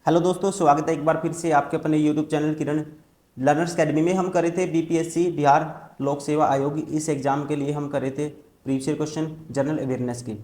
Hello दोस्तों, स्वागत है एक बार फिर से आपके अपने यूट्यूब चैनल किरण लर्नर्स अकेडमी में। हम करे थे बीपीएससी बिहार लोक सेवा आयोग इस एग्ज़ाम के लिए हम करे थे प्रीवियस क्वेश्चन जनरल अवेयरनेस के,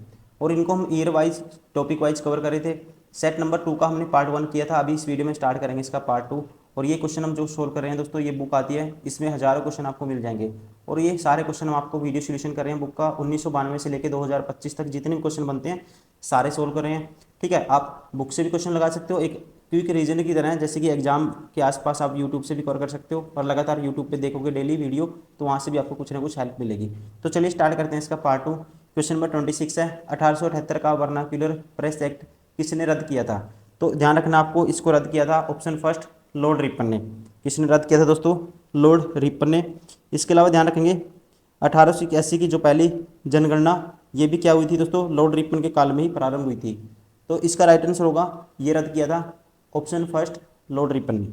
और इनको हम year wise topic wise cover करे थे। सेट नंबर 2 का हमने पार्ट 1 किया था, अभी इस वीडियो में स्टार्ट करेंगे इसका पार्ट 2। और ये क्वेश्चन हम जो सोल्व कर रहे हैं दोस्तों, ये बुक आती है, इसमें हज़ारों क्वेश्चन आपको मिल जाएंगे। और ये सारे क्वेश्चन हम आपको वीडियो सोल्यूशन कर रहे हैं बुक का 1992 से लेकर 2025 तक जितने भी क्वेश्चन बनते हैं सारे सोल्व कर रहे हैं। ठीक है, आप बुक से भी क्वेश्चन लगा सकते हो, एक क्विक रीजन की तरह है, जैसे कि एग्जाम के आसपास आप यूट्यूब से भी कवर कर सकते हो, और लगातार यूट्यूब पे देखोगे डेली वीडियो तो वहाँ से भी आपको कुछ ना कुछ हेल्प मिलेगी। तो चलिए स्टार्ट करते हैं इसका पार्ट 2। क्वेश्चन नंबर 26 है, 1878 का वर्नाक्यूलर प्रेस एक्ट किसने रद्द किया था? तो ध्यान रखना आपको, इसको रद्द किया था ऑप्शन फर्स्ट लॉर्ड रिपन ने। किसने रद्द किया था दोस्तों? लॉर्ड रिपन ने। इसके अलावा ध्यान रखेंगे 1881 की जो पहली जनगणना, ये भी क्या हुई थी दोस्तों? लॉर्ड रिपन के काल में ही प्रारंभ हुई थी। तो इसका राइट आंसर होगा, ये रद्द किया था ऑप्शन फर्स्ट लॉर्ड रिपन ने।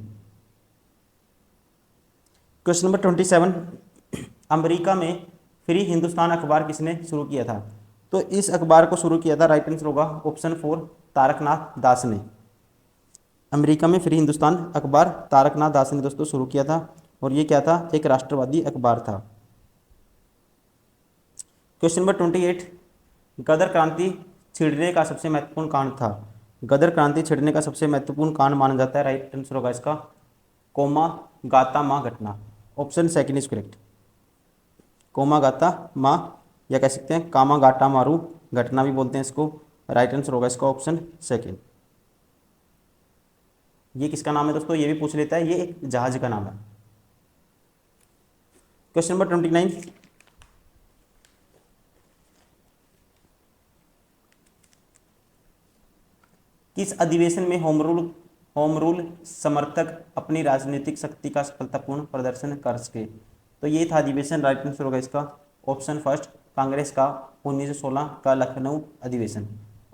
क्वेश्चन नंबर 27, अमेरिका में फ्री हिंदुस्तान अखबार किसने शुरू किया था? तो इस अखबार को शुरू किया था, राइट आंसर होगा ऑप्शन 4 तारकनाथ दास ने। अमेरिका में फ्री हिंदुस्तान अखबार तारकनाथ दास ने दोस्तों शुरू किया था, और ये क्या था? एक राष्ट्रवादी अखबार था। क्वेश्चन नंबर 28, गदर क्रांति छिड़ने का सबसे महत्वपूर्ण कांड था। गदर क्रांति छिड़ने का सबसे महत्वपूर्ण कांड माना जाता है, राइट आंसर होगा इसका कोमा गाता माँ घटना। Option second is correct. कोमा गाता माँ, या कह सकते हैं कामा गाटा मारू घटना भी बोलते हैं इसको। राइट आंसर होगा इसका ऑप्शन सेकंड। ये किसका नाम है दोस्तों? ये भी पूछ लेता है, ये एक जहाज का नाम है। क्वेश्चन नंबर 29, किस अधिवेशन में होम रूल समर्थक अपनी राजनीतिक शक्ति का सफलतापूर्ण प्रदर्शन कर सके? तो ये था अधिवेशन, राइट आंसर होगा इसका ऑप्शन फर्स्ट कांग्रेस का 1916 का लखनऊ अधिवेशन।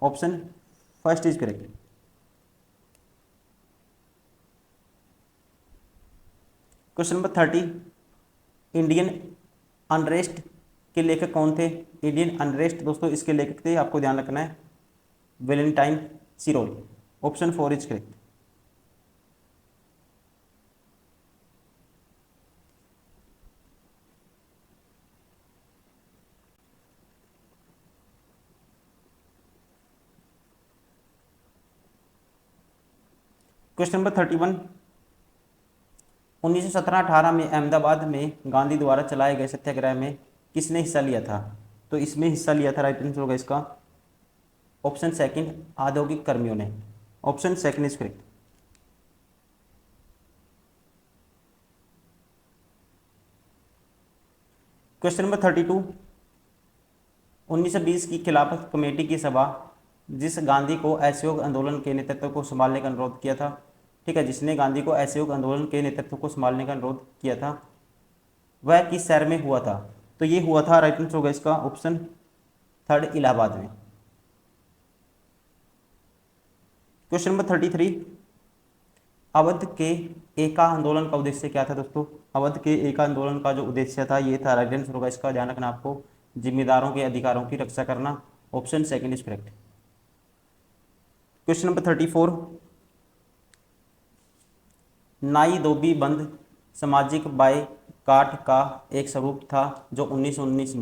Option first is correct. Question number 30, Indian unrest के लेखक कौन थे? इंडियन अनरेस्ट दोस्तों इसके लेखक थे, आपको ध्यान रखना है, Valentine सिरोल। Option 4 is correct. Question number 31, 1917-18 में अहमदाबाद में गांधी द्वारा चलाए गए सत्याग्रह में किसने हिस्सा लिया था? तो इसमें हिस्सा लिया था, राइट आंसर होगा इसका ऑप्शन सेकंड औद्योगिक कर्मियों ने। Option second is correct. Question number 32, 1920 की खिलाफत कमेटी की सभा जिस गांधी को असहयोग आंदोलन के नेतृत्व को संभालने का अनुरोध किया था, ठीक है, जिसने गांधी को असहयोग आंदोलन के नेतृत्व को संभालने का अनुरोध किया था, वह किस शहर में हुआ था? तो ये हुआ था, राइट आंसर होगा इसका ऑप्शन थर्ड इलाहाबाद में। क्वेश्चन नंबर 33, अवध के एका आंदोलन का उद्देश्य क्या था दोस्तों? अवध के एका आंदोलन का जो उद्देश्य था ये था, राइट आंसर होगा इसका, ध्यान रखना आपको, जिम्मेदारों के अधिकारों की रक्षा करना। Option second is correct. Question number 34, नाई धोबी बंद सामाजिक बायकॉट का एक स्वरूप था जो 1919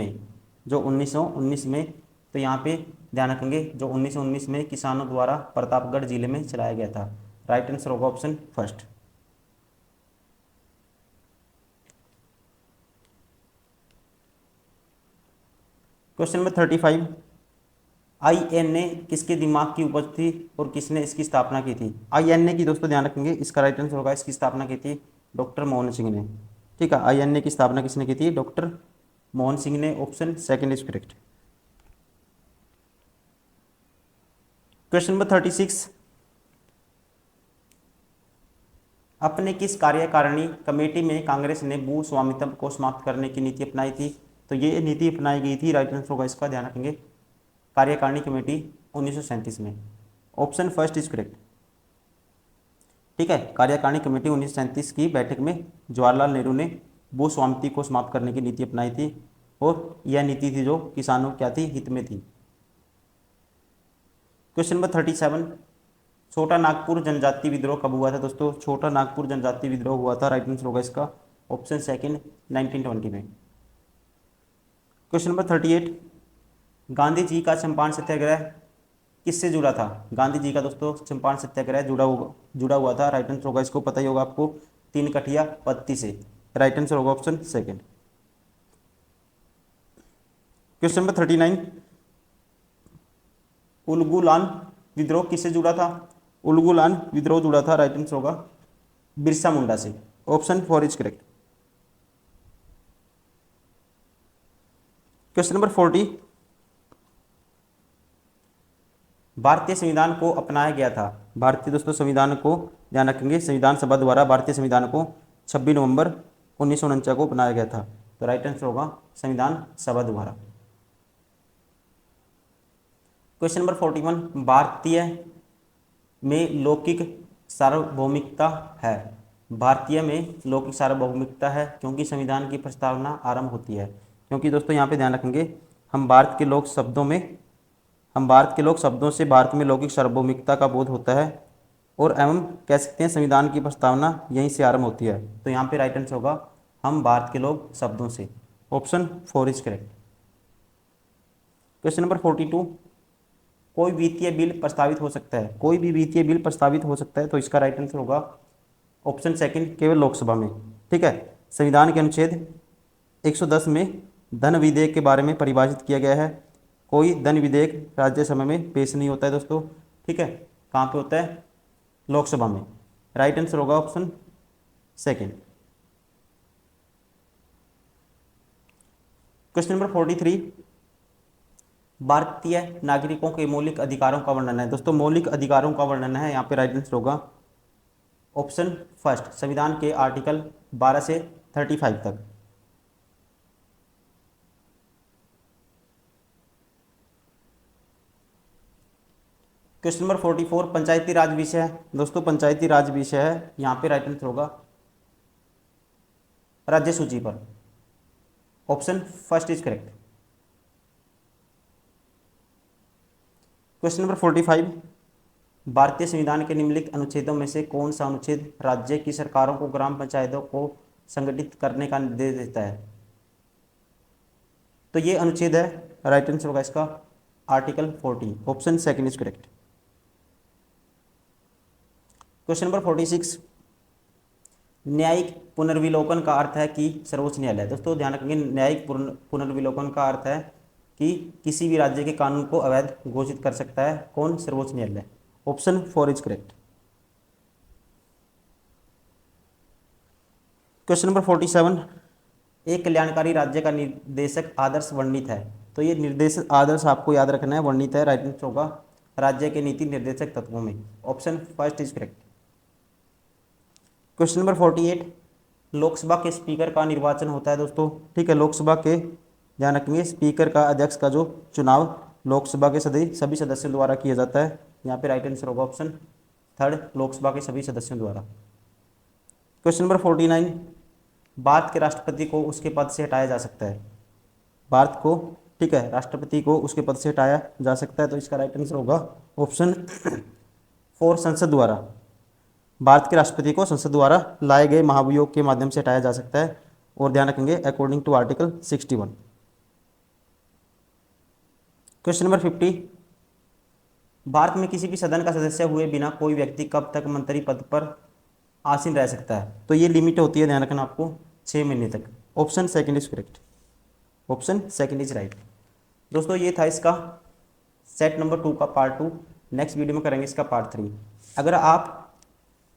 में, तो यहाँ पे ध्यान रखेंगे, जो 1919 में किसानों द्वारा प्रतापगढ़ जिले में चलाया गया था। राइट आंसर होगा option first. Question number 35, INA किसके दिमाग की उपज थी और किसने इसकी स्थापना की थी? आईएनए की दोस्तों ध्यान रखेंगे, इसका राइट आंसर होगा, इसकी स्थापना की थी डॉक्टर मोहन सिंह ने। ठीक है, आईएनए की स्थापना किसने की थी? डॉक्टर मोहन सिंह ने। Option second is correct. Question number 36, अपने किस कार्यकारिणी कमेटी में कांग्रेस ने भू स्वामित्व को समाप्त करने की नीति अपनाई थी? तो ये नीति अपनाई गई थी, राइट आंसर होगा इसका, ध्यान रखेंगे, कार्यकारिणी कमेटी 1937 में। Option first is correct. ठीक है, कार्यकारिणी कमेटी 1937 की बैठक में जवाहरलाल नेहरू ने भू स्वामित्व को समाप्त करने की नीति अपनाई थी, और यह नीति थी जो किसानों क्या थी? हित में थी। क्वेश्चन नंबर 37, छोटा नागपुर जनजाति विद्रोह कब हुआ था दोस्तों? छोटा नागपुर जनजाति विद्रोह हुआ था, राइट आंसर होगा इसका ऑप्शन सेकंड 1920 में। क्वेश्चन नंबर 38, गांधी जी का चंपारण सत्याग्रह किससे जुड़ा था? गांधी जी का दोस्तों चंपारण सत्याग्रह जुड़ा हुआ था, राइट आंसर होगा इसको पता ही होगा आपको, तीन कठिया पत्ती से, राइट आंसर होगा option second. Question number 39, Ulgulan विद्रोह किससे जुड़ा था? उलगुलान विद्रोह जुड़ा था, राइट आंसर होगा बिरसा मुंडा से, option 4 is correct. Question number 40, भारतीय संविधान को अपनाया गया था। भारतीय दोस्तों संविधान को ध्यान रखेंगे, संविधान सभा द्वारा भारतीय संविधान को 26 नवंबर 1949 को अपनाया गया था, तो राइट आंसर होगा संविधान सभा द्वारा। क्वेश्चन नंबर 41, भारतीय में लौकिक सार्वभौमिकता है। भारतीय में लौकिक सार्वभौमिकता है क्योंकि संविधान की प्रस्तावना आरंभ होती है, क्योंकि दोस्तों यहाँ पे ध्यान रखेंगे हम भारत के लोग शब्दों से भारत में लौकिक सार्वभौमिकता का बोध होता है और एवं कह सकते हैं संविधान की प्रस्तावना यहीं से आरंभ होती है, तो यहाँ पे राइट आंसर होगा हम भारत के लोग शब्दों से, option 4 is correct. Question number 42, कोई वित्तीय बिल प्रस्तावित हो सकता है। कोई भी वित्तीय बिल प्रस्तावित हो सकता है, तो इसका राइट आंसर होगा ऑप्शन सेकंड केवल लोकसभा में, ठीक है। संविधान के अनुच्छेद 110 में धन विधेयक के बारे में परिभाषित किया गया है, कोई धन विधेयक राज्यसभा में पेश नहीं होता है दोस्तों, ठीक है। कहाँ पे होता है? लोकसभा में, राइट आंसर होगा ऑप्शन सेकंड। क्वेश्चन नंबर 43, भारतीय नागरिकों के मौलिक अधिकारों का वर्णन है। दोस्तों मौलिक अधिकारों का वर्णन है, यहाँ पे राइट आंसर होगा ऑप्शन फर्स्ट, संविधान के आर्टिकल 12 से 35 तक। क्वेश्चन नंबर 44, पंचायती राज विषय है। दोस्तों पंचायती राज विषय है, यहाँ पे राइट आंसर होगा राज्य सूची पर, option first is correct. Question number 45, भारतीय संविधान के निम्नलिखित अनुच्छेदों में से कौन सा अनुच्छेद राज्य की सरकारों को ग्राम पंचायतों को संगठित करने का निर्देश देता है? तो ये अनुच्छेद है, राइट आंसर होगा इसका article 40, option second is correct. Question number 46, न्यायिक पुनर्विलोकन का अर्थ है कि सर्वोच्च न्यायालय। दोस्तों ध्यान रखेंगे, न्यायिक पुनर्विलोकन का अर्थ है कि किसी भी राज्य के कानून को अवैध घोषित कर सकता है कौन? सर्वोच्च न्यायालय, option 4 is correct. Question number 47, एक कल्याणकारी राज्य का निर्देशक आदर्श वर्णित है। तो ये निर्देशक आदर्श आपको याद रखना है, वर्णित है, राइट आंसर होगा राज्य के नीति निर्देशक तत्वों में, option first is correct. Question number 48, Lok Sabha के स्पीकर का निर्वाचन होता है दोस्तों, ठीक है। लोकसभा के ध्यान रखेंगे स्पीकर का, अध्यक्ष का जो चुनाव लोकसभा के सभी सदस्यों द्वारा किया जाता है, यहाँ पे राइट आंसर होगा ऑप्शन थर्ड, लोकसभा के सभी सदस्यों द्वारा। क्वेश्चन नंबर 49, भारत के राष्ट्रपति को उसके पद से हटाया जा सकता है। भारत को, ठीक है, राष्ट्रपति को उसके पद से हटाया जा सकता है, तो इसका राइट आंसर होगा ऑप्शन 4, संसद द्वारा। भारत के राष्ट्रपति को संसद द्वारा लाए गए महाभियोग के माध्यम से हटाया जा सकता है, और ध्यान रखेंगे according to article 61। Question number 50, Bharat में किसी भी सदन का सदस्य हुए बिना कोई व्यक्ति कब तक मंत्री पद पर आसीन रह सकता है? तो ये लिमिट होती है, ध्यान रखना आपको, 6 महीने तक, option second is correct, option second is right. दोस्तों ये था इसका सेट नंबर 2 का पार्ट 2, नेक्स्ट वीडियो में करेंगे इसका पार्ट 3। अगर आप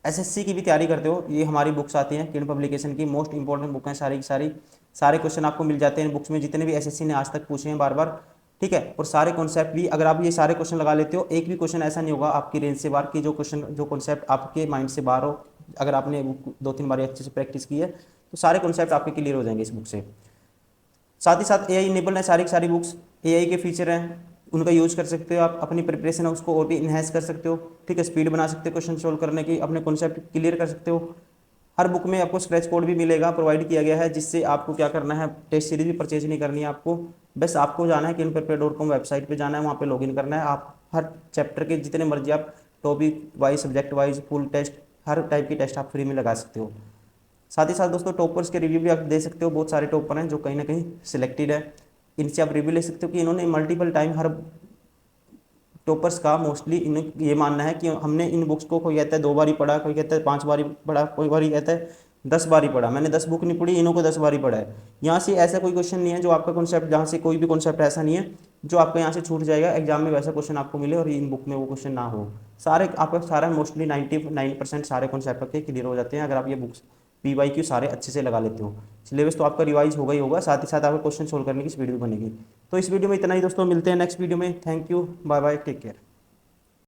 एसएससी की भी तैयारी करते हो, ये हमारी बुक्स आती हैं किरण पब्लिकेशन की, मोस्ट इंपॉर्टेंट बुक हैं सारी की सारी, सारे क्वेश्चन आपको मिल जाते हैं बुक्स में, जितने भी एसएससी ने आज तक पूछे हैं बार बार, ठीक है। और सारे कॉन्सेप्ट भी, अगर आप ये सारे क्वेश्चन लगा लेते हो, एक भी क्वेश्चन ऐसा नहीं होगा आपकी रेंज से बाहर की, जो कॉन्सेप्ट आपके माइंड से बाहर हो, अगर आपने 2-3 बार अच्छे से प्रैक्टिस की है तो सारे कॉन्सेप्ट आपके क्लियर हो जाएंगे इस बुक से। साथ ही साथ एआई इनेबल है सारी की सारी बुक्स, एआई के फीचर हैं, उनका यूज कर सकते हो आप, अपनी प्रिपरेशन है उसको और भी इन्हेंस कर सकते हो, ठीक है। स्पीड बना सकते हो क्वेश्चन सोल्व करने की, अपने कॉन्सेप्ट क्लियर कर सकते हो। हर बुक में आपको स्क्रैच कोड भी मिलेगा, प्रोवाइड किया गया है, जिससे आपको क्या करना है, टेस्ट सीरीज भी परचेज नहीं करनी है आपको, बस आपको जाना है kinprepare.com वेबसाइट पे जाना है, वहाँ पे लॉगिन करना है, आप हर चैप्टर के जितने मर्जी आप topic wise, subject wise, full test, हर टाइप की टेस्ट आप फ्री में लगा सकते हो। साथ ही साथ दोस्तों टॉपर्स के रिव्यू भी आप दे सकते हो। बहुत सारे टॉपर हैं जो कहीं ना कहीं सिलेक्टेड है, इनसे आप रिव्यू ले सकते हो कि इन्होंने मल्टीपल टाइम हर टॉपर्स का मोस्टली इन्हें ये मानना है कि हमने इन बुक्स को, कोई कहता है 2 बार ही पढ़ा, कोई कहता है 5 बार ही पढ़ा, कोई बार ही कहता है 10 बार ही पढ़ा, मैंने 10 बुक नहीं पढ़ी, इन्हों को 10 बार ही पढ़ा है। यहाँ से ऐसा कोई क्वेश्चन नहीं है जो आपका कॉन्सेप्ट, जहाँ से कोई भी कॉन्सेप्ट ऐसा नहीं है जो आपका यहाँ से छूट जाएगा एग्जाम में, वैसा क्वेश्चन आपको मिले और इन बुक में वो क्वेश्चन ना हो। सारे आपका सारा मोस्टली 99% सारे कॉन्सेप्ट आपके क्लियर हो जाते हैं अगर आप ये बुक्स PYQ सारे अच्छे से लगा लेते हो। सिलेबस तो आपका रिवाइज होगा ही होगा, साथ ही साथ आपका क्वेश्चन सोल्व करने की इस वीडियो बनेगी। तो इस वीडियो में इतना ही दोस्तों, मिलते हैं नेक्स्ट वीडियो में। Thank you, bye bye, take care.